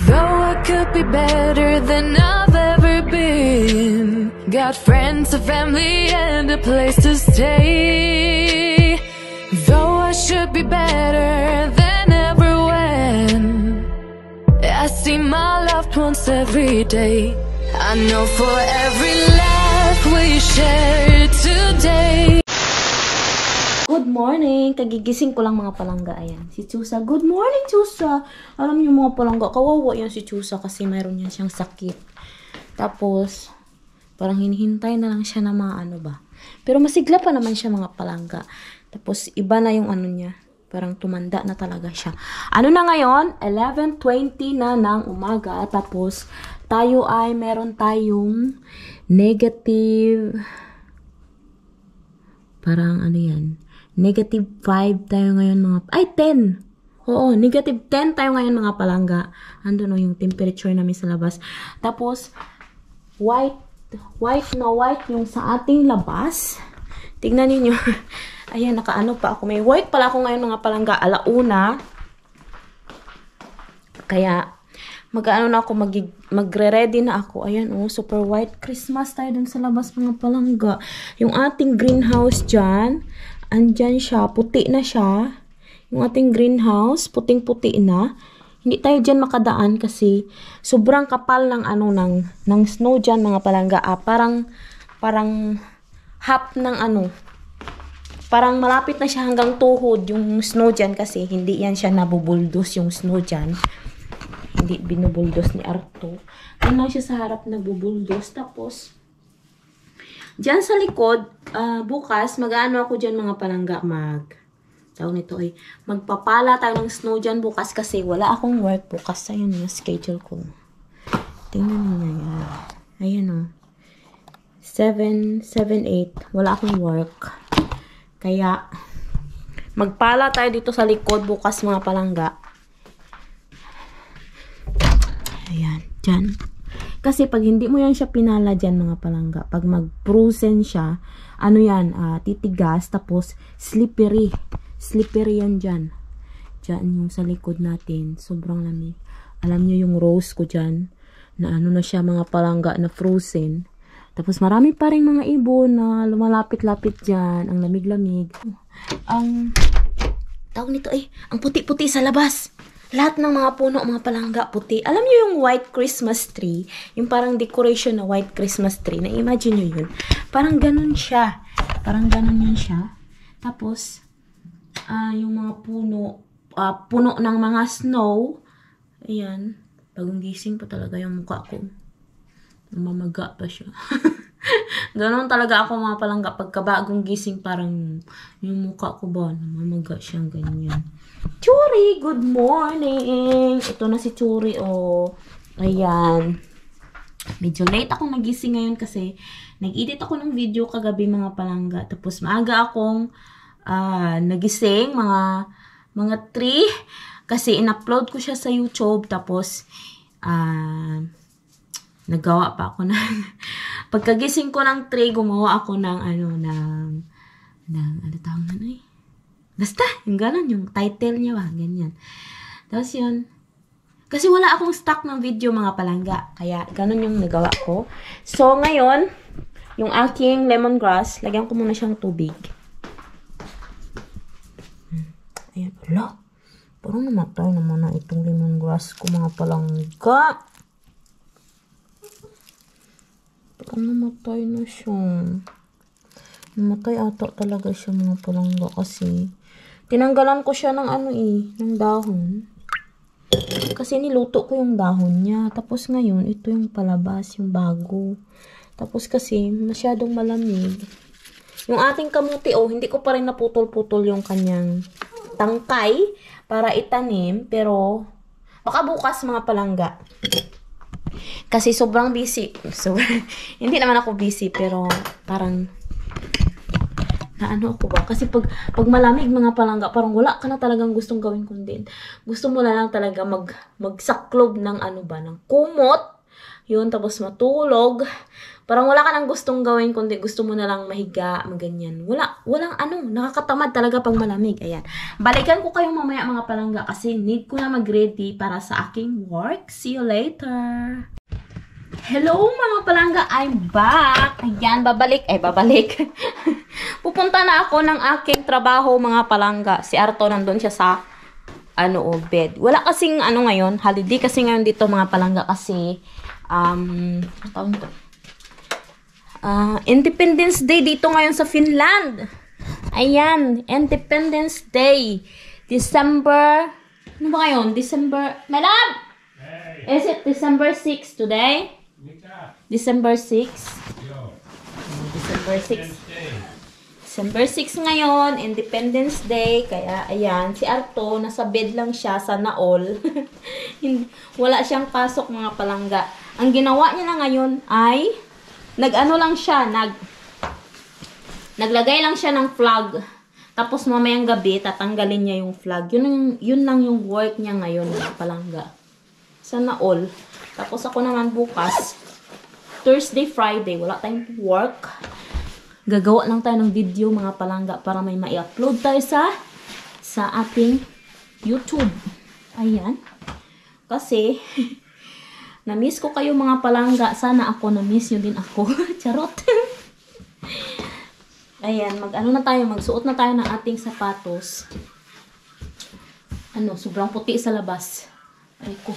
Though I could be better than I've ever been, got friends, a family, and a place to stay. Though I should be better than ever when I see my loved ones every day. I know for every laugh we share today. Good morning! Kagigising ko lang mga palangga. Ayan, si Chusa. Good morning, Chusa! Alam niyo mga palangga, kawawa yan si Chusa kasi mayroon yan siyang sakit. Tapos, parang hinihintay na lang siya na mga ano ba. Pero masigla pa naman siya mga palangga. Tapos, iba na yung ano niya. Parang tumanda na talaga siya. Ano na ngayon? 11:20 na ng umaga. Tapos, tayo ay meron tayong negative... Parang ano yan? Negative 5 tayo ngayon mga... Ay, 10! Oo, negative 10 tayo ngayon mga palangga. Ando no yung temperature namin sa labas. Tapos, white yung sa ating labas. Tignan niyo. Ayan, nakaano pa ako. May work pala ako ngayon mga palangga. Alauna. Kaya, mag-ano na ako, magre-ready na ako. Ayan, oh, super white Christmas tayo dun sa labas mga palangga. Yung ating greenhouse dyan, andyan siya, puti na siya. Yung ating greenhouse, puting-puti na. Hindi tayo dyan makadaan kasi sobrang kapal ng ano, ng snow dyan mga palangga. Parang half ng ano, parang malapit na siya hanggang tuhod yung snow dyan kasi hindi yan siya nabubuldos yung snow dyan. Hindi binubuldos ni Arto. Yan lang siya sa harap nagbubuldos. Tapos, dyan sa likod, bukas, mag-ano ako dyan mga palangga, tawag nito ay, magpapala tayo ng snow dyan bukas kasi wala akong work bukas. Ayan yung schedule ko. Tingnan niyo yan. Ayan o. 7, 8. Wala akong work. Kaya, magpala tayo dito sa likod bukas mga palangga. Ayan, dyan. Kasi pag hindi mo yan siya pinala dyan mga palangga, pag mag-frozen siya, ano yan, titigas, tapos slippery. Slippery yan dyan. Dyan yung sa likod natin, sobrang lamig. Alam nyo yung rose ko dyan, na ano na siya mga palangga, na frozen. Tapos marami pa rin mga ibon na lumalapit-lapit dyan, ang lamig-lamig. Ang tawag nito ang puti-puti sa labas. Lahat ng mga puno, mga palangga, puti. Alam niyo yung white Christmas tree? Yung parang decoration na white Christmas tree. Na-imagine niyo yun? Parang ganun siya. Parang ganun yun siya. Tapos, yung mga puno, puno ng mga snow. Ayan. Bagong gising pa talaga yung mukha ko. Mamaga pa siya. Ganon talaga ako mga palangga. Pagkabagong gising, parang yung mukha ko ba, namamaga siyang ganyan. Churi, good morning! Ito na si Churi, oh. Ayan. Medyo late akong nagising ngayon kasi nag-edit ako ng video kagabi mga palangga. Tapos maaga akong nagising, mga 3. Kasi in-upload ko siya sa YouTube. Tapos, nagawa pa ako ng pagkagising ko ng 3, gumawa ako ng ano tawag na basta, yung gano'n, yung title niya ba, ganyan. Tapos yun, kasi wala akong stock ng video mga palangga, kaya gano'n yung nagawa ko. So ngayon, yung aking lemongrass, lagyan ko muna siyang tubig. Ayan, wala. Parang namatay naman na itong lemongrass ko mga palangga. Parang namatay na siya. Namatay ata talaga siya mga palangga kasi tinanggalan ko siya ng ng dahon. Kasi niluto ko yung dahon niya. Tapos ngayon, ito yung palabas, yung bago. Tapos kasi masyadong malamig. Yung ating kamuti, hindi ko pa rin naputol-putol yung kanyang tangkay para itanim. Pero, baka bukas mga palangga. Kasi sobrang busy. Hindi naman ako busy, pero parang naano ako ba? Kasi pag malamig mga palangga, parang wala ka na talagang gustong gawin kundi. Gusto mo na lang talaga magsaklob ng ng kumot Yun, tapos matulog. Parang wala ka nang gustong gawin, kundi gusto mo na lang mahiga, maganyan. Walang nakakatamad talaga pag malamig. Ayan. Balikan ko kayo mamaya mga palangga kasi need ko na mag-ready para sa aking work. See you later! Hello mga palangga, I'm back! Ayan, babalik. Pupunta na ako ng aking trabaho mga palangga. Si Arto nandun siya sa bed. Wala kasing ngayon, holiday kasi ngayon dito mga palangga kasi Independence Day dito ngayon sa Finland. Ayan, Independence Day. December, ano ba ngayon? December, my love? Hey. Is it December 6 today? December 6? December 6. December 6 ngayon, Independence Day. Kaya, ayan, si Arto, nasa bed lang siya, sana all. Wala siyang pasok mga palangga. Ang ginawa niya na ngayon ay naglagay lang siya ng flag. Tapos mamayang gabi, tatanggalin niya yung flag. Yun lang yung work niya ngayon, mga palangga. Sana all. Tapos ako naman bukas, Thursday, Friday, wala tayong work. Gagawa lang tayo ng video, mga palangga, para may ma-upload tayo sa ating YouTube. Ayan. Kasi, na-miss ko kayo mga palangga. Sana ako na-miss nyo din ako. Charot. Ayan, magsuot na tayo ng ating sapatos. Sobrang puti sa labas. Ay ko.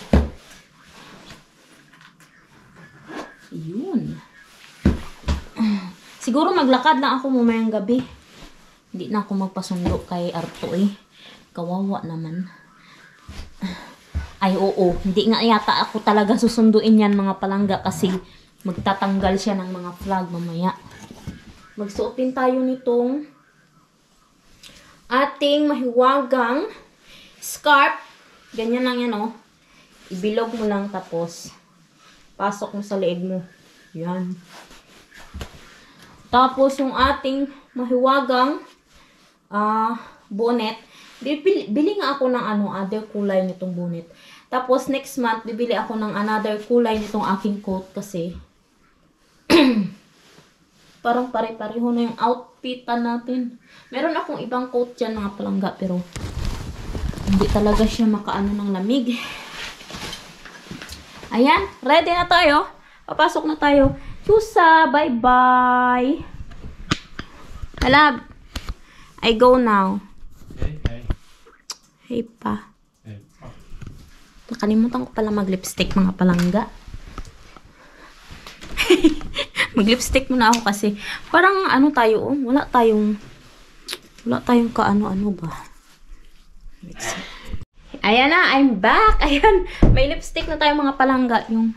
Yun. Siguro maglakad lang ako mamayang gabi. Hindi na ako magpasundo kay Arto Kawawa naman. Ay, oo. Hindi nga yata ako talaga susunduin yan mga palangga kasi magtatanggal siya ng mga flag mamaya. Magsuotin tayo nitong ating mahiwagang scarf. Ganyan lang yan, Ibilog mo lang tapos pasok mo sa leeg mo. Yan. Tapos yung ating mahiwagang bonnet. Bili nga ako ng other kulay nitong bonnet. Tapos next month, bibili ako ng another kulay nitong aking coat kasi parang pare-pareho na yung outfitan natin. Meron akong ibang coat dyan mga palangga pero hindi talaga siya makaano ng lamig. Ayan, ready na tayo. Papasok na tayo. Chusa, bye-bye. My love, I go now. Hey pa. Nakalimutan ko pala mag-lipstick mga palangga. Mag-lipstick muna ako kasi parang tayo, wala tayong kaano-ano ba. Ayan na, I'm back. Ayan, may lipstick na tayo mga palangga. Yung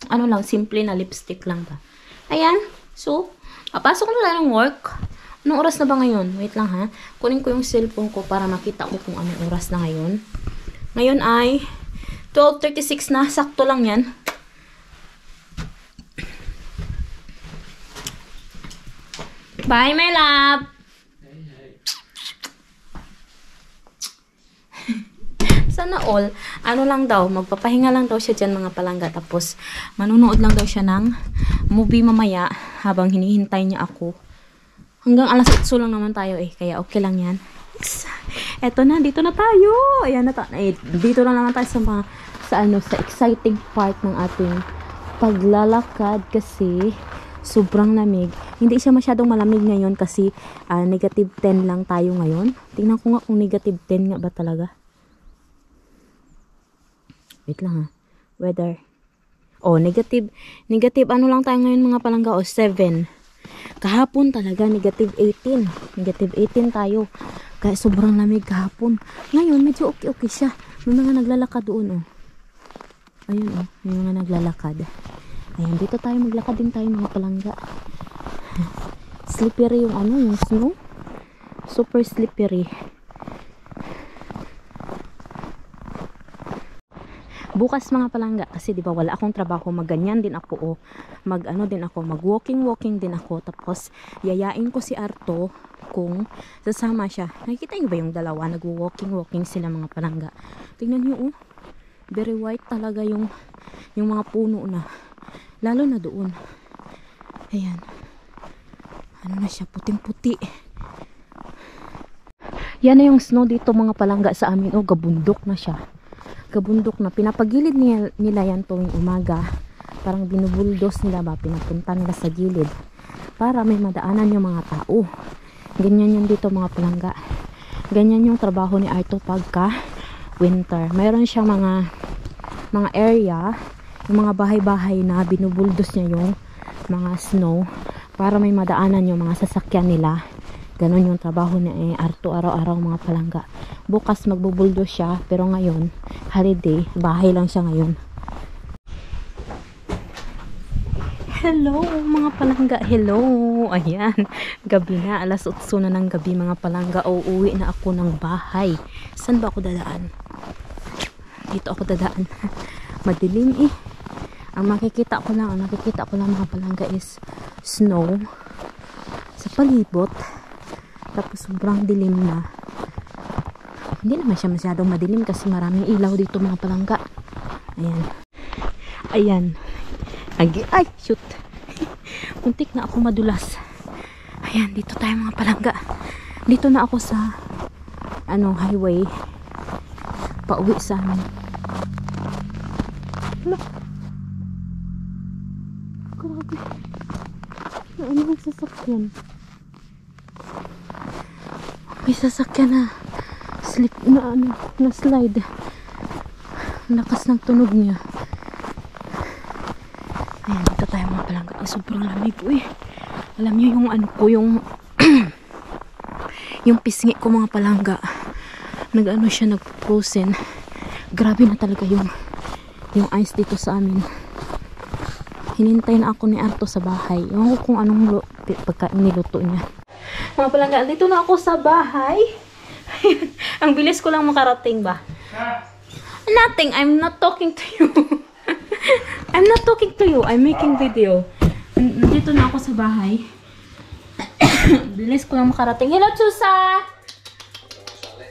lang, simple na lipstick lang ba. Ayan, so, papasok na tayo ng work. Anong oras na ba ngayon? Wait lang ha. Kunin ko yung cellphone ko para makita ko kung anong oras na ngayon. Ngayon ay 12:36 na. Sakto lang yan. Bye, my love! Sana all. Lang daw, magpapahinga lang daw siya dyan mga palangga. Tapos, manunood lang daw siya ng movie mamaya habang hinihintay niya ako. Hanggang alas 8 lang naman tayo kaya okay lang yan. Eto na, dito na tayo. Ayan na dito na naman tayo sa exciting part ng ating paglalakad kasi sobrang lamig. Hindi siya masyadong malamig ngayon kasi negative 10 lang tayo ngayon. Tingnan ko nga kung negative 10 nga ba talaga. Wait lang Weather. Negative lang tayo ngayon mga palangga 7. Kahapon talaga, negative 18. Negative 18 tayo. Kaya sobrang lamig kahapon. Ngayon, medyo okay siya. May mga naglalakad doon, Ayun, may mga naglalakad. Ayan, dito tayo, maglakad din tayo mga palangga. Slippery yung yung snow. Super slippery. Bukas mga palangga kasi 'di ba wala akong trabaho, magganyan din ako mag-walking din ako, tapos yayain ko si Arto kung sasama siya. Nakikita niyo ba yung dalawa nagwo-walking sila mga palangga. Tingnan niyo very white talaga yung mga puno na. Lalo na doon. Ayan. Ano na siya, puting-puti. Yan na yung snow dito mga palangga sa amin. Oh, gabundok na siya. Gabundok na. Pinapagilid nila yan tuwing umaga. Parang binubuldos nila ba, pinapunta nila sa gilid. Para may madaanan yung mga tao. Ganyan yun dito mga palangga. Ganyan yung trabaho ni Arto pagka winter. Mayroon siyang mga area, yung mga bahay-bahay na binubuldos niya yung mga snow para may madaanan yung mga sasakyan nila. Ganon yung trabaho ni Arto araw-araw mga palangga. Bukas magbubuldos siya, pero ngayon holiday, bahay lang siya ngayon. Hello mga palangga, hello. Ayan, gabi na, alas 8 na ng gabi mga palangga. Uuwi na ako ng bahay. Saan ba ako dadaan? Dito ako dadaan. Madilim eh. Ang nakikita ko lang mga palangga is snow sa palibot. Tapos sobrang dilim na. Hindi naman siya masyadong madilim kasi maraming ilaw dito mga palangga. Ayan. Ayan. Ay, shoot. Muntik na ako madulas. Ayan, dito tayo mga palangga. Dito na ako sa highway. Pauwi sa amin. Hala. Grabe. Ano yung sasakyan? May sasakyan na slip na slide. Lakas ng tunog niya. Ayan, dito tayo mga palangga. Sobrang lamig po eh. Alam niyo yung yung pisngi ko mga palangga. Siya nag-frozen. Grabe na talaga yung ice dito sa amin. Hinintay na ako ni Arto sa bahay. Ewan ko kung anong pagkain niluto niya. Mga palangga, dito na ako sa bahay. Ang bilis ko lang makarating ba? Nothing, I'm not talking to you. I'm not talking to you, I'm making video. Dito na ako sa bahay. Bilis ko lang makarating. Hello, Chusa!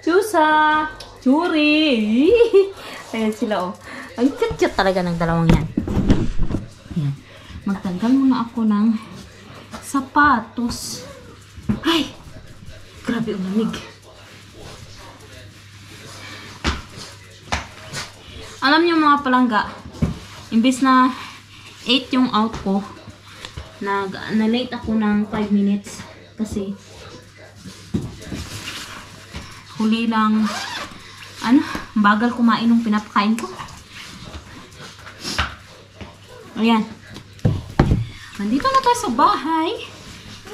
Chusa! Churi! Ayan sila, oh. Ang cute talaga ng dalawang yan. Ayan. Magtanggal muna ako ng sapatos. Ay! Grabe, umamig. Alam niyo mga palangga, imbis na 8 yung out ko, na-late ako ng 5 minutes kasi huli lang bagal kumain ng pinapakain ko. Ayan. Nandito na tayo sa bahay.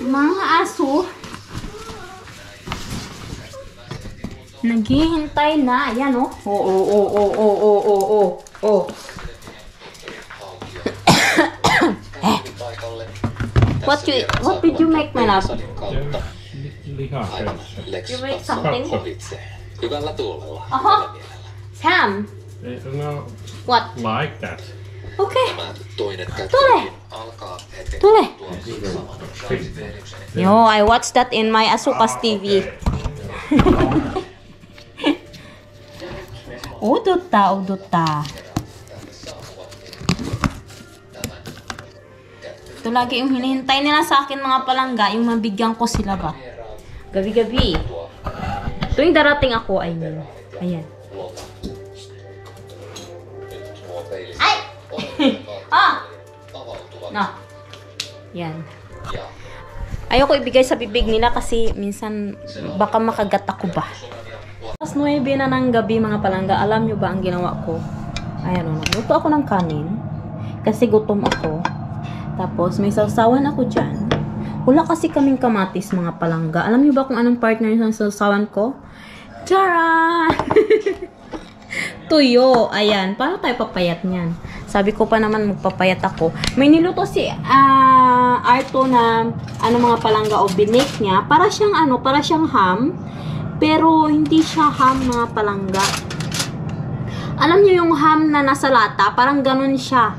Yung mga aso naghihintay na. Ayan, oh. Oh. What did you make, my love? You make something? Hyvällä tuulella. Aha. Sam. No, What? like that. Okay. Tämä toinen Tule. alkaa heti. Tule. Yo, I watched that in my Asukas TV. Uduta. Ito lagi yung hinihintay nila sa akin mga palangga, yung mabigyan ko sila ba. Gabi-gabi. Tuwing darating ako, ayan. Ay! No. Yan. Ayoko ibigay sa bibig nila kasi minsan baka makagat ako ba. Alas 9 na ng gabi mga palangga. Alam nyo ba ang ginawa ko? Ayan o. Nagluto ako ng kanin. Kasi gutom ako. Tapos may sausawan ako dyan. Wala kasi kaming kamatis mga palangga. Alam nyo ba kung anong partner ng sausawan ko? Charan! Tuyo. Ayan. Paano tayo papayat niyan? Sabi ko pa naman magpapayat ako. May niluto si Arto na mga palangga o binik niya. Para siyang ham. Pero hindi siya ham mga palangga. Alam niyo yung ham na nasa lata? Parang ganun siya.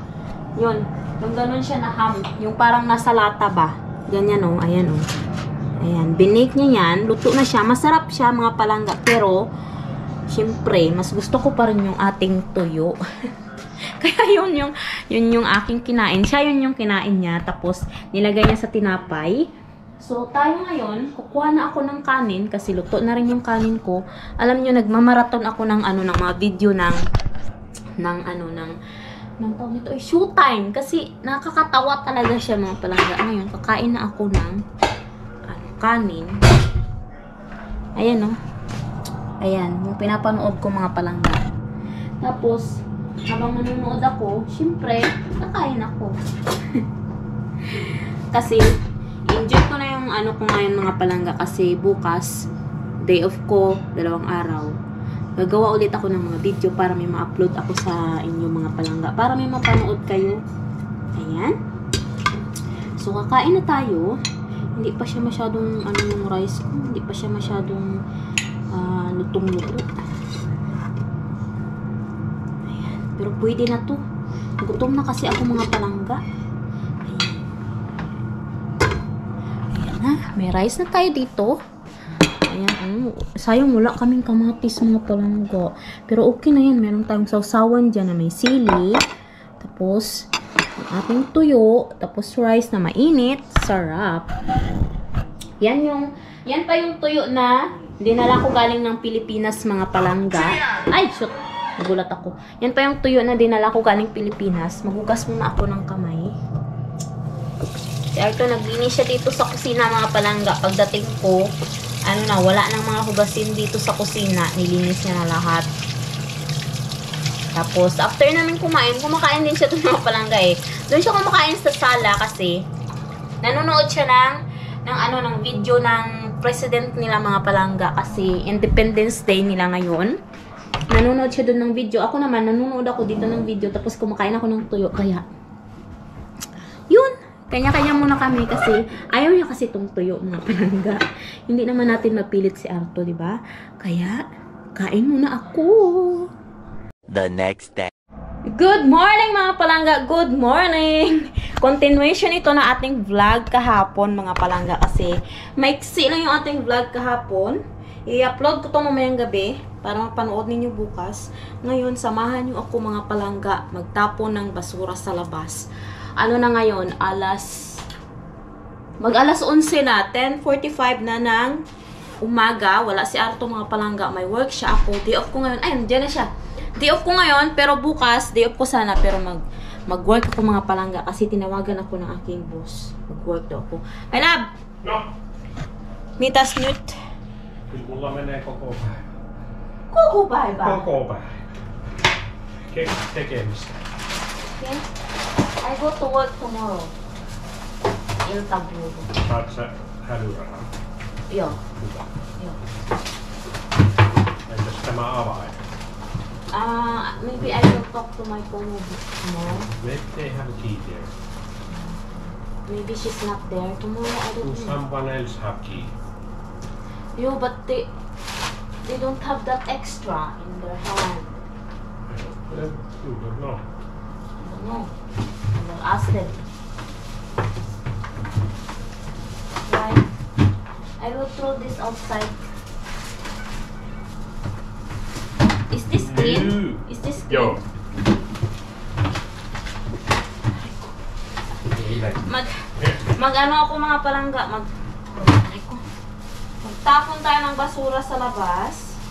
Yun. Yung ganun siya na ham. Yung parang nasa lata ba? Ganyan o. Ayan o. Ayan. Binik niya yan. Luto na siya. Masarap siya mga palangga. Pero, syempre, mas gusto ko pa rin yung ating tuyo. Kaya yun yung aking kinain. Siya yun yung kinain niya. Tapos, nilagay niya sa tinapay. So, tayo ngayon, kukuha na ako ng kanin. Kasi luto na rin yung kanin ko. Alam niyo, nagmamarathon ako ng mga video ng tawag nito ay showtime. Kasi, nakakatawa talaga siya mga palangga. Ngayon, kakain na ako ng kanin. Ayan, no? Ayan, yung pinapanood ko mga palangga. Tapos, habang nanonood ako, syempre, kakain ako. Kasi, enjoy ko na yung ko ngayon mga palangga. Kasi, bukas, day off ko, 2 araw. Gagawa ulit ako ng mga video para may ma-upload ako sa inyong mga palangga. Para may mapanood kayo. Ayan. So, kakain na tayo. Hindi pa siya masyadong yung rice ko. Hindi pa siya masyadong lutong-luto. Ayan. Pero pwede na to. Gutom na kasi ako mga palangga. Ayan. Ayan na. May rice na tayo dito. Ayan. Sayang wala kaming kamatis mga palangga. Pero okay na yan. Meron tayong sausawan dyan na may sili. Tapos, ang ating tuyo. Tapos rice na mainit. Sarap. Yan pa yung tuyo na dinala ko galing ng Pilipinas mga palangga. Ay, shoot. Nagulat ako. Yan pa yung tuyo na dinala ko galing Pilipinas. Maghugas muna ako ng kamay. Si Arto, naglinis siya dito sa kusina mga palangga. Pagdating ko, wala nang mga hugasin dito sa kusina. Nilinis niya na lahat. Tapos, after namin kumakain din siya doon mga palangga eh. Doon siya kumakain sa sala kasi nanonood siya ng video ng president nila mga palangga kasi Independence Day nila ngayon. Nanonood siya doon ng video. Ako naman, nanonood ako dito ng video tapos kumakain ako ng tuyo. Kaya, yun. Kanya-kanya muna kami kasi ayaw niya kasi itong tuyo mga palangga. Hindi naman natin mapilit si Arto, di ba? Kaya, kain muna ako. The next day. Good morning mga palangga! Good morning! Continuation ito na ating vlog kahapon mga palangga kasi maiksi lang yung ating vlog kahapon. I-upload ko ito mamayang gabi para mapanood ninyo bukas. Ngayon, samahan nyo ako mga palangga magtapon ng basura sa labas. Ano na ngayon? Mag-alas 11 na. 10:45 na ng umaga. Wala si Arto mga palangga. May work siya ako. Day off ko ngayon. Ay, nandiyan na siya. Day off ko ngayon, pero bukas, day off ko sana, pero mag-work ako mga palangga kasi tinawagan ako ng aking boss. Mag-work daw ako. My love! No. Mitäs nyt? Kyllä mulla menee koko päivä. Koko päivä? Koko päivä. Tekemistä. Okay. I go to work tomorrow. Iltavuoro. Saat sä hälyrahaa? Joo. Hyvä. Joo. Entäs tämä avain? Maybe I will talk to my phone tomorrow. Maybe they have a key there. Maybe she's not there tomorrow. I don't know. Someone else have key. Yo, but they don't have that extra in their hand. You don't know. I don't know. I will ask them. Right? I will throw this outside. Is this clean? No. Is this clean? Joo. Mag-ano ako mga palangga, magtapon tayo ng basura sa labas.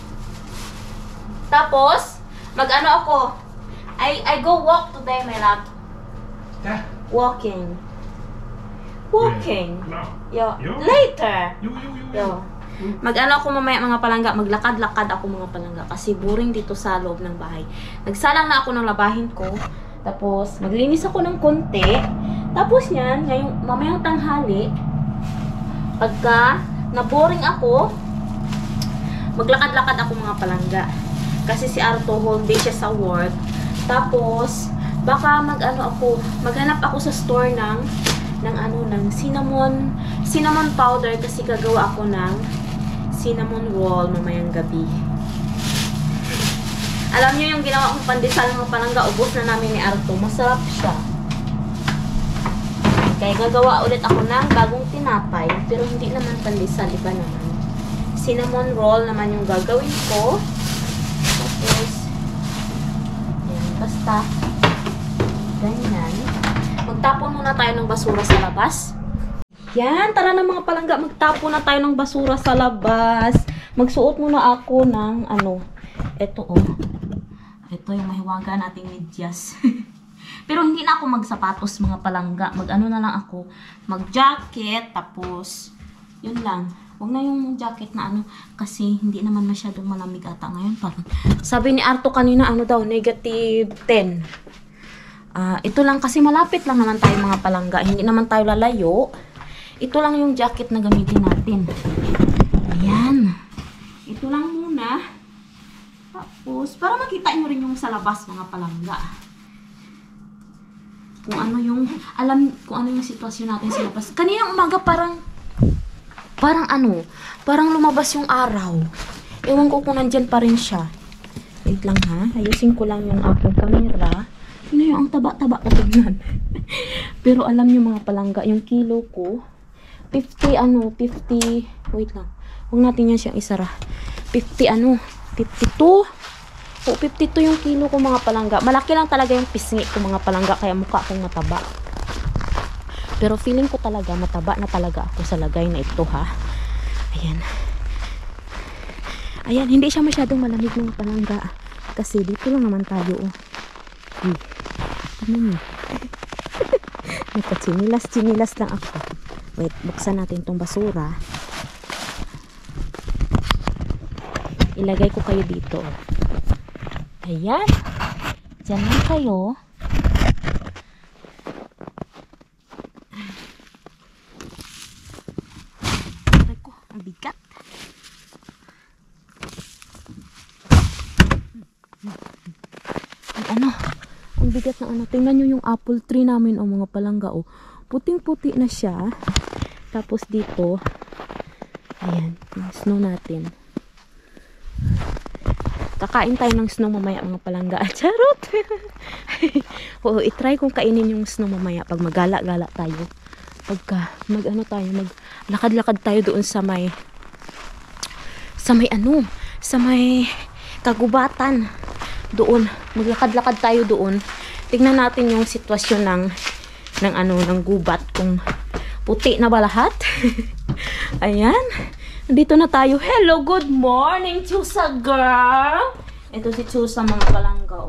Tapos, mag-ano ako, I go walk today, my love. Yeah. Walking. No. Yo. Yo. Later. Yo. Yo. Mag-ano ako mamaya mga palangga, maglakad-lakad ako mga palangga kasi boring dito sa loob ng bahay. Nagsalang na ako ng labahin ko. Tapos, maglinis ako ng konti. Tapos yan, ngayong mamayang tanghali, pagka na-boring ako, maglakad-lakad ako mga palangga. Kasi si Arto, whole day siya sa work. Tapos, baka maghanap ako sa store ng cinnamon powder kasi gagawa ako ng cinnamon roll mamayang gabi. Alam niyo yung ginawa kong pandesal mga palangga, ubos na namin ni Arto. Masarap siya. Kaya gagawa ulit ako ng bagong tinapay, pero hindi naman pandesal, iba naman. Cinnamon roll naman yung gagawin ko. Tapos, yan, basta, tayo ng basura sa labas. Yan, tara na mga palangga, magtapo na tayo ng basura sa labas. Magsuot muna ako ng eto ito yung mahiwaga nating medyas. Pero hindi na ako magsapatos mga palangga, na lang ako, mag-jacket, tapos yun lang. Huwag na yung jacket na kasi hindi naman masyadong malamig ata ngayon. Parang sabi ni Arto kanina daw, negative 10. Ito lang kasi malapit lang naman tayo mga palangga, hindi naman tayo lalayo. Ito lang yung jacket na gamitin natin. Ayan. Ito lang muna. Tapos, para makita nyo rin yung sa labas, mga palangga. Kung ano yung sitwasyon natin sa labas. Kaninang umaga parang lumabas yung araw. Ewan ko kung nandyan pa rin siya. Wait lang ha. Ayusin ko lang yung aking camera. Yun yung ang taba-taba ko tignan. Pero alam nyo mga palangga, yung kilo ko, 50, wait lang. Huwag natin yan siyang isara. 52. O, 52 yung kilo ko mga palangga. Malaki lang talaga yung pisngi ko mga palangga, kaya mukha akong mataba. Pero feeling ko talaga, mataba na talaga ako sa lagay na ito ha. Ayan. Ayan, hindi siya masyadong malamig mga palangga. Kasi dito lang naman tayo. Ano nyo? Nagka-chinilas lang ako. Wait, buksan natin tong basura. Ilagay ko kayo dito. Ayan. Diyan lang kayo. Aray ko, ang bigat. Ang bigat na Tingnan nyo yung apple tree namin mga palangga puting-puti na siya. Tapos dito, ayan, yung snow natin. Kakain tayo ng snow mamaya mga palangga. Charot! Oo, itry kong kainin yung snow mamaya pag magala-gala tayo. Pagka maglakad-lakad tayo doon sa may kagubatan. Doon, maglakad-lakad tayo doon. Tingnan natin yung sitwasyon ng gubat, kung puti na ba lahat. Ayan. Dito na tayo. Hello, good morning, Chusa girl. Ito si Chusa mga palangga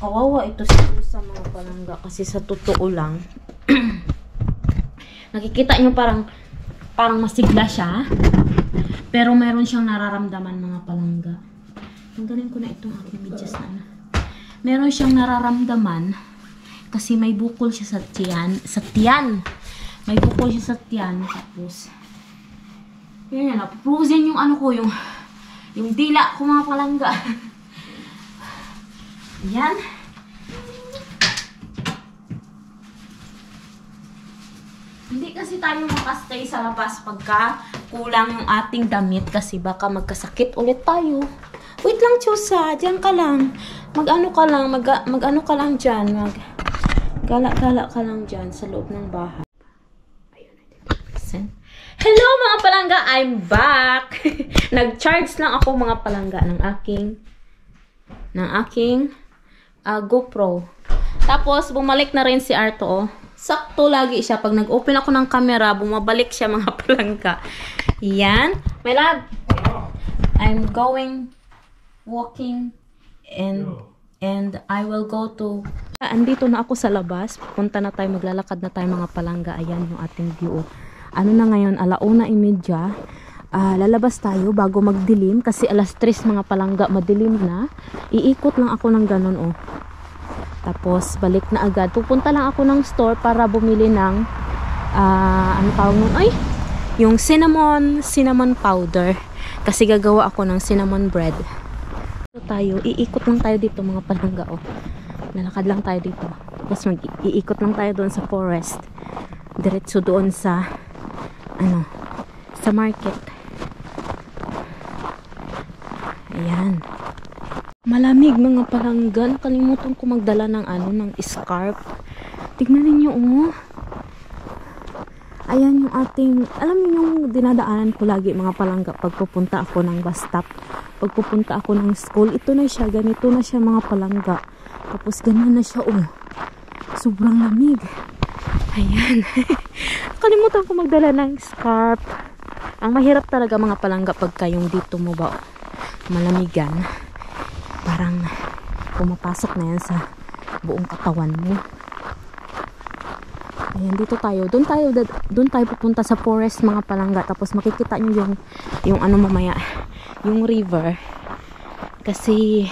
Kawawa ito si Chusa mga palangga kasi sa totoo lang nakikita nyo parang masigla siya. Pero meron siyang nararamdaman mga palangga. Tanggalin ko na itong aking medyas na meron siyang nararamdaman kasi may bukol siya sa tiyan. May bukol siya sa tiyan. Tapos yan, frozen yung yung dila ko mga palangga. Yan. Hindi kasi tayo makastay sa labas pagka kulang yung ating damit kasi baka magkasakit ulit tayo. Wait lang, Chusa. Diyan ka lang. Mag-ano ka lang dyan. Gala-gala ka lang dyan sa loob ng bahay. Ayun, listen. Hello mga palangga! I'm back! Nag-charge lang ako mga palangga ng aking GoPro. Tapos, bumalik na rin si Arto. Sakto lagi siya. Pag nag-open ako ng camera, bumabalik siya mga palangga. Yan. My love. I'm going walking and I will go to andito na ako sa labas. Punta na tayo, maglalakad na tayo mga palangga. Ayan yung ating view. Ano na ngayon, 1:30. Lalabas tayo bago magdilim kasi 3:00 mga palangga, madilim na. Iikot lang ako ng ganun Tapos balik na agad. Pupunta lang ako ng store para bumili ng ano tawag nun? Ay, yung cinnamon powder. Kasi gagawa ako ng cinnamon bread. Iikot lang tayo dito mga palangga Lalakad lang tayo dito. Tapos iikot lang tayo doon sa forest. Diretso doon sa sa market. Ayan. Malamig mga palangga. Nakalimutan ko magdala ng scarf. Tignan ninyo Ayan yung ating, alam niyo yung dinadaanan ko lagi mga palangga pag pupunta ako ng bus stop. Pag pupunta ako ng school, ito na siya, ganito na siya mga palangga. Tapos ganyan na siya, sobrang lamig. Ayan. Kalimutan ko magdala ng scarf. Ang mahirap talaga mga palangga pagka yung dito mo ba malamigan. Parang pumapasok na yan sa buong katawan mo. Ayan, dito tayo. Doon tayo pupunta sa forest mga palangga. Tapos makikita nyo yung ano mamaya, yung river. Kasi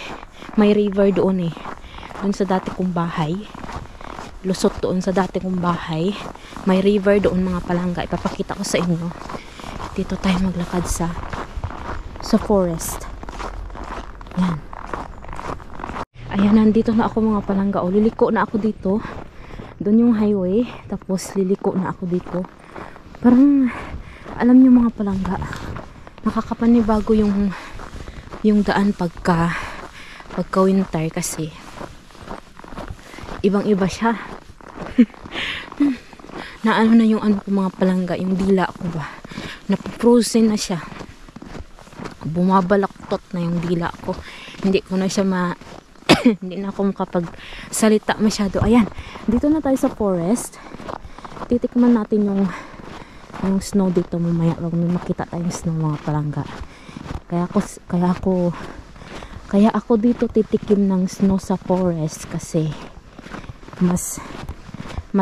may river doon eh. Doon sa dati kong bahay. Lusot doon sa dati kong bahay. May river doon mga palangga. Ipapakita ko sa inyo. Dito tayo maglakad sa forest. Yan. Ayan, nandito na ako mga palangga. O, liliko na ako dito. Doon yung highway. Tapos liliko na ako dito. Parang, alam nyo mga palangga, nakakapanibago yung daan pagka winter kasi ibang iba siya. Na ano na yung ano ko mga palangga, yung dila ko ba, napufrozen na siya, bumabalaktot na yung dila ko, hindi ko na siya hindi na ako makapagsalita masyado. Ayan, dito na tayo sa forest. Titikman natin yung snow dito mamaya pag may makita tayong snow mga palangga. Kaya ako dito titikim ng snow sa forest kasi mas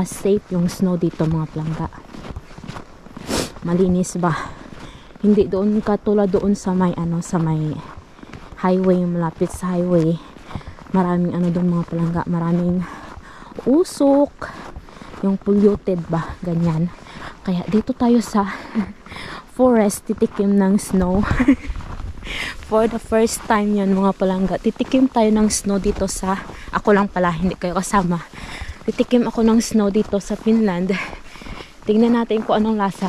safe yung snow dito mga palangga. Malinis ba? Hindi doon katulad doon sa may highway, malapit sa highway. Maraming doon mga palangga, maraming usok, yung polluted ba, ganyan. Kaya dito tayo sa forest titikim ng snow. For the first time yan mga palangga, titikim tayo ng snow dito sa, ako lang pala, hindi kayo kasama. Titikim ako ng snow dito sa Finland. Tingnan natin kung anong lasa.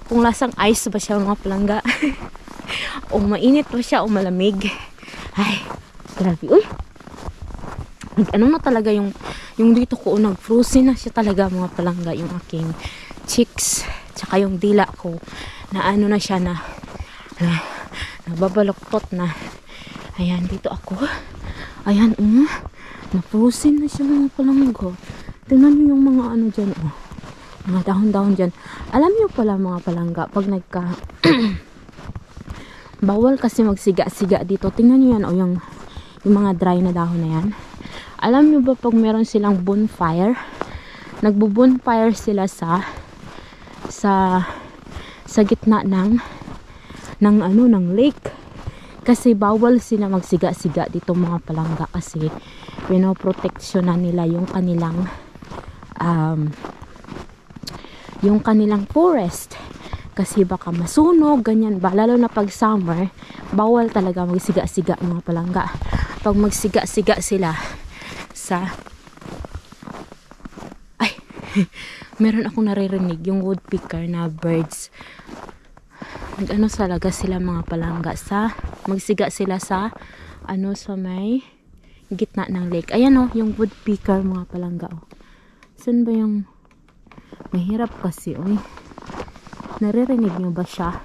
Kung lasang ice ba siya mga palangga. O mainit ba siya o malamig. Ay, grabe. Uy! Ano na talaga yung dito ko, nag-frozen na siya talaga mga palangga. Yung aking cheeks, tsaka yung dila ko. Na ano na siya na nababaloktot na. Ayan, dito ako. Ayan, na-frozen na siya mga palangga. Tingnan nyo yung mga ano dyan, mga dahon-dahon dyan. Alam nyo pala mga palangga, pag bawal kasi magsiga-siga dito. Tingnan nyo yan, yung mga dry na dahon na yan. Alam nyo ba pag meron silang bonfire, nagbo-bonfire sila sa gitna ng lake. Kasi bawal sila magsiga-siga dito mga palangga kasi pinoproteksyonan nila yung kanilang forest. Kasi baka masunog, ganyan ba. Lalo na pag summer, bawal talaga magsiga-siga mga palangga. Pag magsiga-siga sila meron akong naririnig yung woodpecker na birds. Talaga sila mga palangga magsiga sila sa may gitna ng lake. Ayan yung woodpecker mga palangga. Saan ba yung mahirap kasi naririnig nyo ba siya?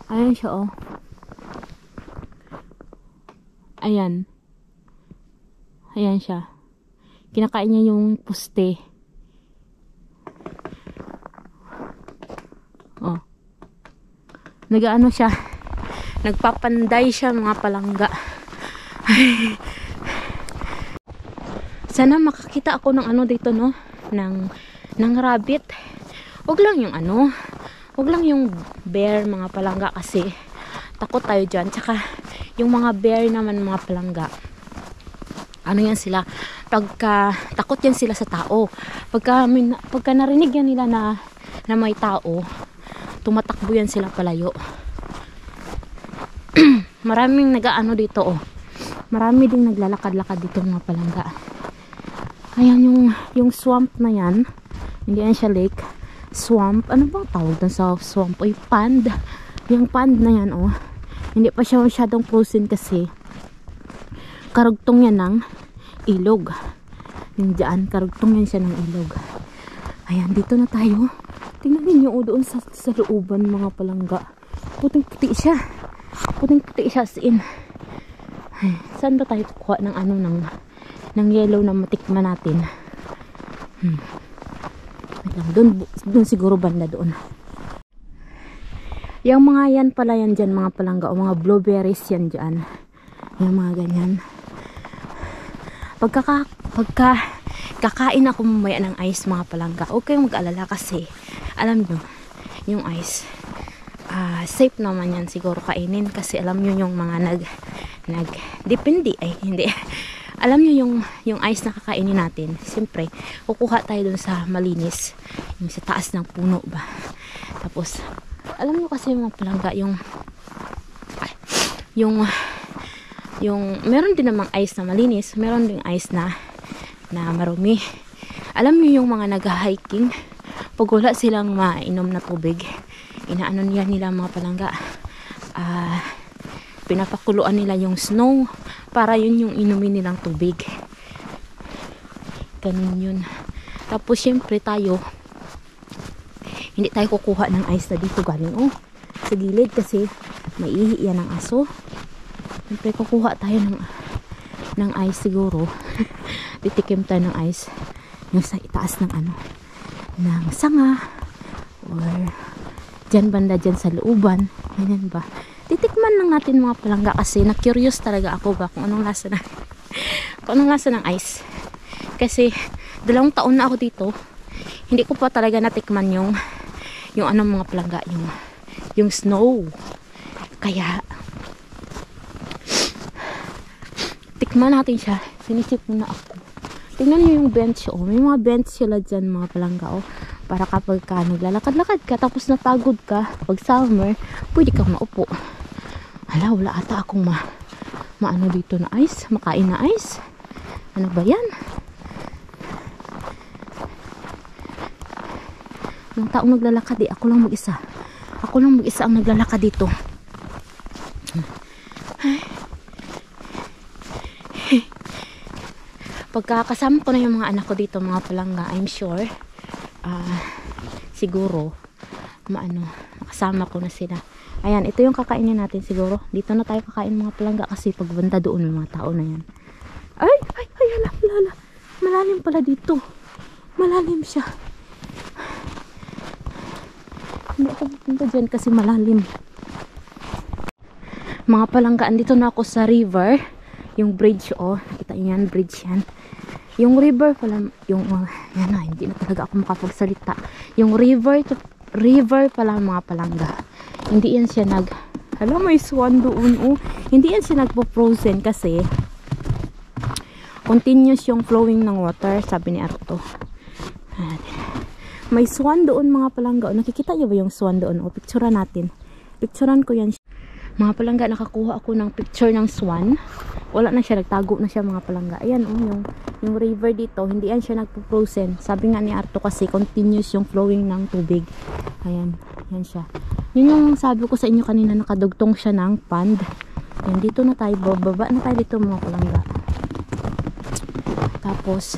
Ayan siya Ayan siya. Kinakain niya yung puste. Nag-ano siya. Nagpapanday siya mga palangga. Sana makakita ako ng dito ng rabbit. Wag lang yung bear mga palangga kasi takot tayo dyan. Tsaka yung mga bear naman mga palangga, yan sila, takot yan sila sa tao. Pagka narinig yan nila na may tao, tumatakbo yan sila palayo. Maraming dito marami ding naglalakad-lakad dito mga palangga. Ayan yung swamp na yan, hindi yan siya lake, swamp. Ano bang tawag doon sa swamp? Pond. Yung pond na yan hindi pa siya masyadong frozen kasi karugtong yan ng ilog. Yung dyan, karugtong yan siya ng ilog. Ayan, dito na tayo. Tingnan ninyo doon sa looban mga palangga. Puting-puti siya. Puting-puti siya as in. Ay, saan ba tayo kukuha ng ng yellow na matikman natin? lang. Doon siguro banda doon. Yung mga yan pala yan dyan, mga palangga, o mga blueberries yan dyan. Yung mga ganyan. Pagka kakain ako mamaya ng ice, mga palangga, huwag kayong mag-alala kasi alam nyo, yung ice safe naman yan siguro kainin kasi alam nyo yung mga depende ay hindi. Alam nyo yung ice na kakainin natin, siyempre kukuha tayo dun sa malinis, yung sa taas ng puno ba. Tapos alam nyo kasi mga palangga, yung meron din namang ice na malinis, meron din ice na marumi. Alam niyo yung mga nag-hiking, pag wala silang mainom na tubig, inaano nila mga palangga, pinapakuluan nila yung snow para yun yung inumin nilang tubig. Ganun yun. Tapos syempre tayo, hindi tayo kukuha ng ice na dito galing sa gilid kasi maihi yan ng aso. Siyempre kukuha tayo ng ice siguro. Titikim tayo ng ice yung sa itaas ng ng sanga or dyan banda dyan sa looban. Ganyan ba? Titikman lang natin mga palangga kasi na-curious talaga ako ba kung anong lasa ng ice. Kasi 2 taon na ako dito. Hindi ko pa talaga natikman yung mga palangga, yung snow. Kaya tikman natin siya. Sinisip mo na ako. Tingnan nyo yung bench, may mga bench sila dyan mga palangga, para kapag naglalakad-lakad ka tapos napagod ka pag summer, pwede kang maupo. Hala, wala ata akong maano dito na ice, makain na ice. Ano ba yan? Ang taong naglalakad ako lang mag-isa ang naglalakad dito. Pagkakasama ko na yung mga anak ko dito mga palangga, I'm sure siguro makasama ko na sila. Ayan, ito yung kakainin natin siguro. Dito na tayo kakain mga palangga kasi pagbanda doon yung mga tao na yan. Ay, ala. Malalim pala dito. Malalim siya. Hindi ako pupunta dyan kasi malalim. Mga palangga, andito na ako sa river. Yung bridge, nakita nyo yan, bridge yan. Yung river pala, hindi na talaga ako makapagsalita. Yung river pala mga palangga. Hindi yan siya may swan doon, Hindi yan siya nagpo-frozen kasi continuous yung flowing ng water, sabi ni Arto. May swan doon mga palangga. Nakikita nyo ba yung swan doon? Picturean natin. Picturean ko yan. Mga palangga, nakakuha ako ng picture ng swan. Wala na siya, nagtago na siya mga palangga. Ayan, yung river dito, hindi yan siya nagpo-frozen. Sabi nga ni Arto kasi continuous yung flowing ng tubig. Ayan, yan siya. Yun yung sabi ko sa inyo kanina, nakadugtong siya ng pond. Ayan, dito na tayo, bababa na tayo dito mga palangga. Tapos,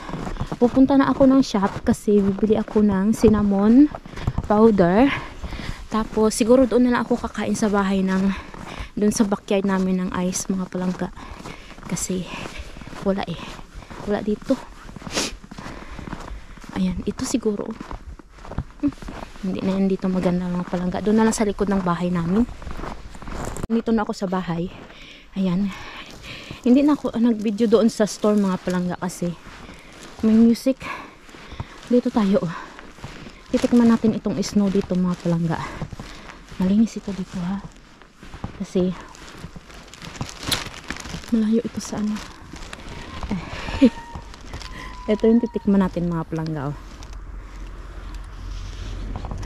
pupunta na ako ng shop kasi bibili ako ng cinnamon powder. Tapos, siguro doon na lang ako kakain sa bahay doon sa backyard namin ng ice mga palangga. Kasi wala dito. Ayan, ito siguro. Hindi na yan dito maganda mga palangga. Doon na lang sa likod ng bahay namin. Dito na ako sa bahay. Ayan. Hindi na ako nag-video doon sa store mga palangga kasi may music. Dito tayo. Titikman natin itong snow dito mga palangga. Malinis ito dito ha. Kasi malayo ito sa ito yung titikman natin mga palangga.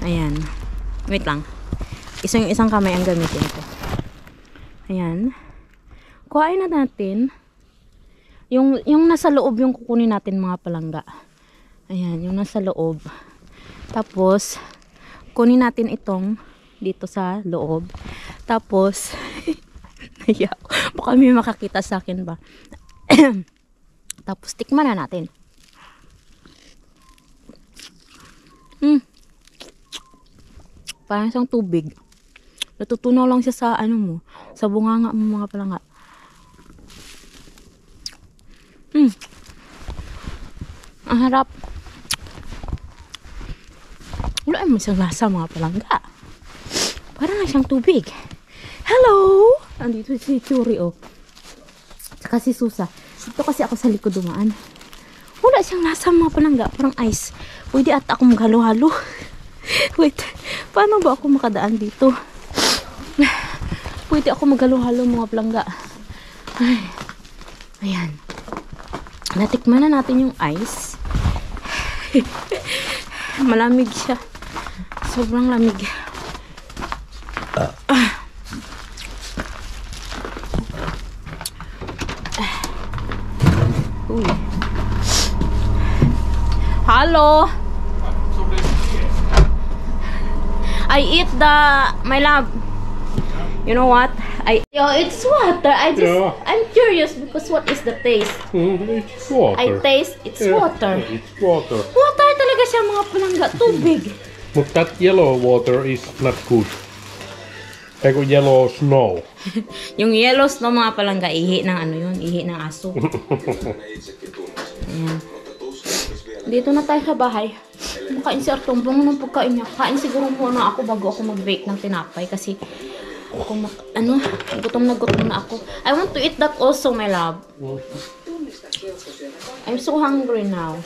Ayan. Wait lang. Isang kamay ang gamitin ko. Ayan. Kuhain na natin. Yung nasa loob yung kukunin natin mga palangga. Ayan. Yung nasa loob. Tapos, kunin natin itong dito sa loob. Tapos, baka may makakita sa akin ba. Tapos, tikman na natin. Parang isang tubig. Natutunaw lang siya sa sa bunganga mo mga palangga. Ang harap. Wala naman siyang lasa mga palangga. Parang nga siyang tubig. Hello! Andito si Churi, oh. Saka si Susa. Dito kasi ako sa likod dumaan. Wala siyang lasa mga palangga. Parang ice. Pwede at ako maghalo-halo. Wait. Paano ba ako makadaan dito? Pwede ako maghalo-halo mga palangga. Ay. Ayan. Natikman na natin yung ice. Malamig siya. Sobrang lamig. Uy. Hello. I eat my love. You know what? It's water. Yeah. I'm curious because what is the taste? It's water. I taste it's water. It's water. Water talaga siya mga palangga. Tubig. But that yellow water is not good. Like yellow snow. Yung yellow snow mga palangga, ihi ng ano yun, ihi ng aso. Ayan. Dito na tayo sa bahay. Makain si Artong, bango ng pagkain niya. Kain siguro muna ako bago ako mag-bake ng tinapay kasi gutom na ako. I want to eat that also, my love. I'm so hungry now.